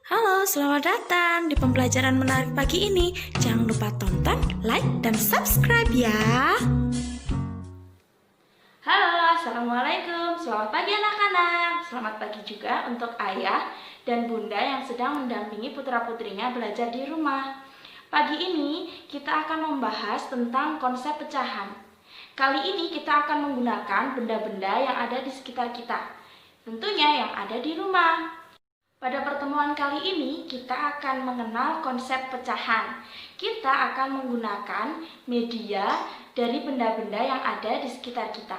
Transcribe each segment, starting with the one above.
Halo, selamat datang di pembelajaran menarik pagi ini. Jangan lupa tonton, like, dan subscribe ya. Halo, Assalamualaikum. Selamat pagi anak-anak. Selamat pagi juga untuk ayah dan bunda yang sedang mendampingi putra-putrinya belajar di rumah. Pagi ini kita akan membahas tentang konsep pecahan. Kali ini kita akan menggunakan benda-benda yang ada di sekitar kita, tentunya yang ada di rumah. Pada pertemuan kali ini, kita akan mengenal konsep pecahan. Kita akan menggunakan media dari benda-benda yang ada di sekitar kita.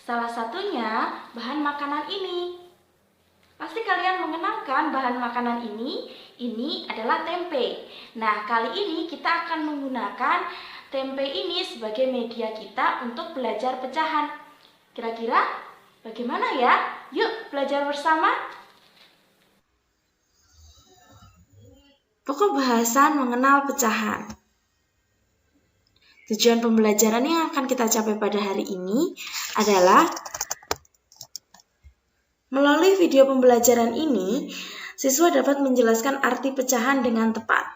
Salah satunya bahan makanan ini. Pasti kalian mengenalkan bahan makanan ini adalah tempe. Nah, kali ini kita akan menggunakan tempe ini sebagai media kita untuk belajar pecahan. Kira-kira bagaimana ya? Yuk belajar bersama. Pokok bahasan mengenal pecahan. Tujuan pembelajaran yang akan kita capai pada hari ini adalah melalui video pembelajaran ini, siswa dapat menjelaskan arti pecahan dengan tepat.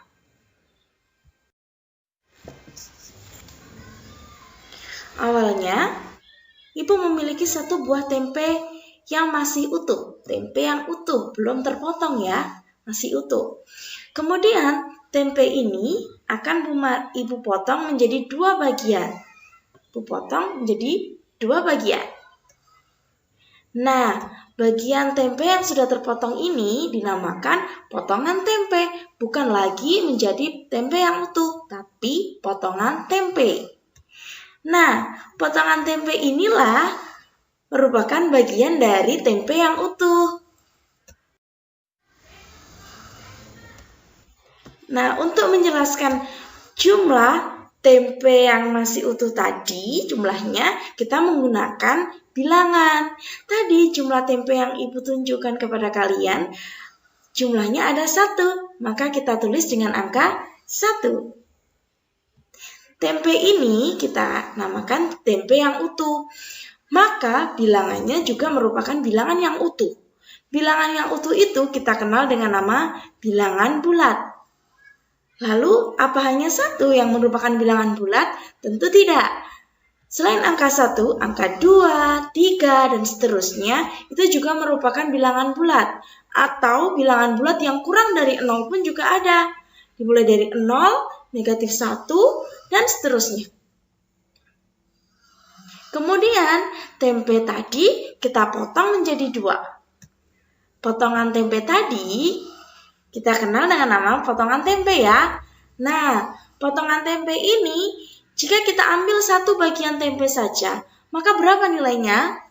Awalnya, ibu memiliki satu buah tempe yang masih utuh. Tempe yang utuh, belum terpotong ya, masih utuh. Kemudian, tempe ini akan ibu potong menjadi dua bagian. Ibu potong menjadi dua bagian. Nah, bagian tempe yang sudah terpotong ini dinamakan potongan tempe. Bukan lagi menjadi tempe yang utuh, tapi potongan tempe. Nah, potongan tempe inilah merupakan bagian dari tempe yang utuh. Nah, untuk menjelaskan jumlah tempe yang masih utuh tadi, jumlahnya kita menggunakan bilangan. Tadi jumlah tempe yang ibu tunjukkan kepada kalian, jumlahnya ada 1, maka kita tulis dengan angka 1. Tempe ini kita namakan tempe yang utuh. Maka bilangannya juga merupakan bilangan yang utuh. Bilangan yang utuh itu kita kenal dengan nama bilangan bulat. Lalu, apa hanya 1 yang merupakan bilangan bulat? Tentu tidak. Selain angka 1, angka 2, 3, dan seterusnya, itu juga merupakan bilangan bulat. Atau bilangan bulat yang kurang dari 0 pun juga ada. Dimulai dari 0, negatif 1, dan seterusnya. Kemudian, tempe tadi kita potong menjadi 2. Potongan tempe tadi kita kenal dengan nama potongan tempe ya. Nah, potongan tempe ini jika kita ambil satu bagian tempe saja, maka berapa nilainya?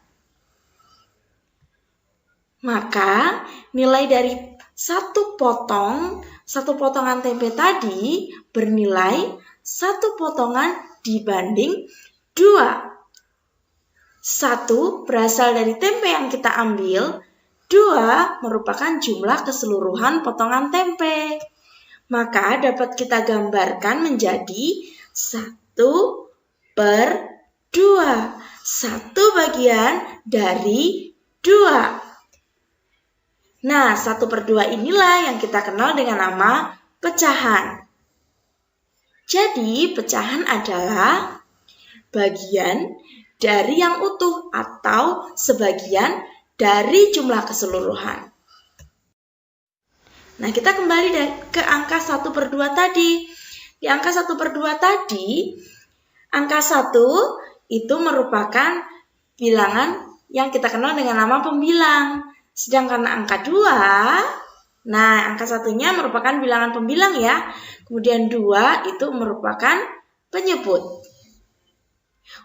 Maka nilai dari satu potongan tempe tadi bernilai 1 potongan dibanding 2. 1 berasal dari tempe yang kita ambil, 2 merupakan jumlah keseluruhan potongan tempe. Maka dapat kita gambarkan menjadi 1/2. 1 bagian dari 2. Nah, 1/2 inilah yang kita kenal dengan nama pecahan. Jadi, pecahan adalah bagian dari yang utuh atau sebagian dari jumlah keseluruhan. Nah, kita kembali ke angka 1/2 tadi. Di angka 1/2 tadi, angka 1 itu merupakan bilangan yang kita kenal dengan nama pembilang. Sedangkan angka 2, nah angka 1-nya merupakan bilangan pembilang ya. Kemudian 2 itu merupakan penyebut.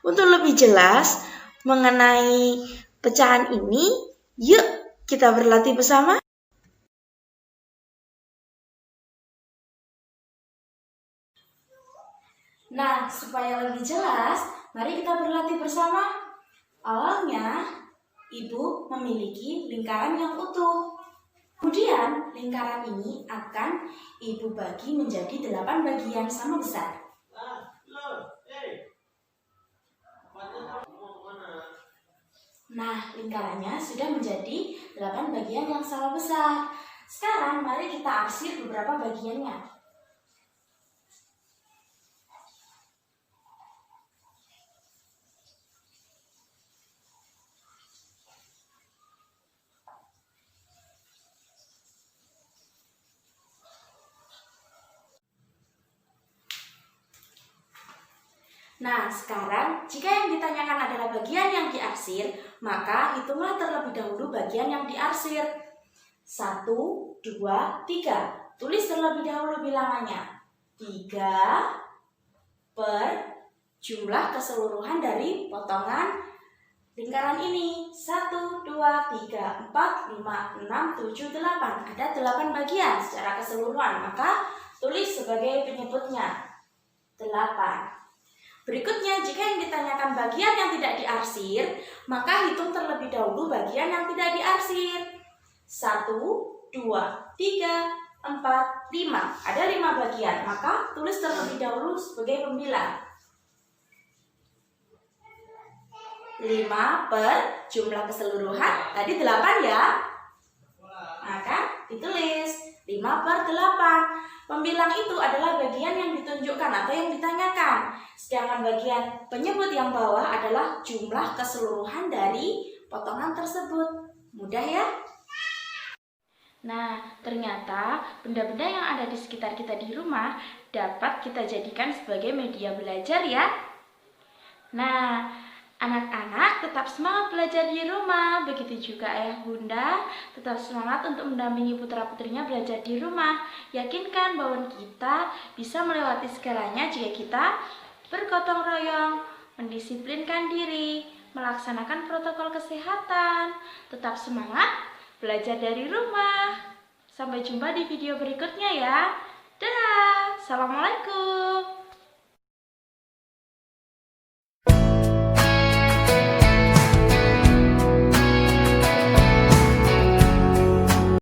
Untuk lebih jelas mengenai pecahan ini, yuk kita berlatih bersama. Nah, supaya lebih jelas, mari kita berlatih bersama. Awalnya, ibu memiliki lingkaran yang utuh. Kemudian, lingkaran ini akan ibu bagi menjadi 8 bagian sama besar. Nah, lingkarannya sudah menjadi 8 bagian yang sama besar. Sekarang mari kita arsir beberapa bagiannya. Nah, sekarang jika yang ditanyakan adalah bagian yang diarsir, maka hitunglah terlebih dahulu bagian yang diarsir. 1, 2, 3. Tulis terlebih dahulu bilangannya. 3 per jumlah keseluruhan dari potongan lingkaran ini. 1, 2, 3, 4, 5, 6, 7, 8. Ada 8 bagian secara keseluruhan, maka tulis sebagai penyebutnya 8. Berikutnya, jika yang ditanyakan bagian yang tidak diarsir, maka hitung terlebih dahulu bagian yang tidak diarsir. 1, 2, 3, 4, 5. Ada 5 bagian, maka tulis terlebih dahulu sebagai pembilang. 5 per jumlah keseluruhan, tadi 8 ya. Maka ditulis 5 per 8. Pembilang itu adalah bagian yang ditunjukkan atau yang ditanyakan. Sedangkan bagian penyebut yang bawah adalah jumlah keseluruhan dari potongan tersebut. Mudah ya? Nah, ternyata benda-benda yang ada di sekitar kita di rumah dapat kita jadikan sebagai media belajar ya. Nah, anak-anak tetap semangat belajar di rumah, begitu juga ayah bunda tetap semangat untuk mendampingi putra-putrinya belajar di rumah. Yakinkan bahwa kita bisa melewati segalanya jika kita bergotong royong, mendisiplinkan diri, melaksanakan protokol kesehatan, tetap semangat belajar dari rumah. Sampai jumpa di video berikutnya ya. Dadah, assalamualaikum.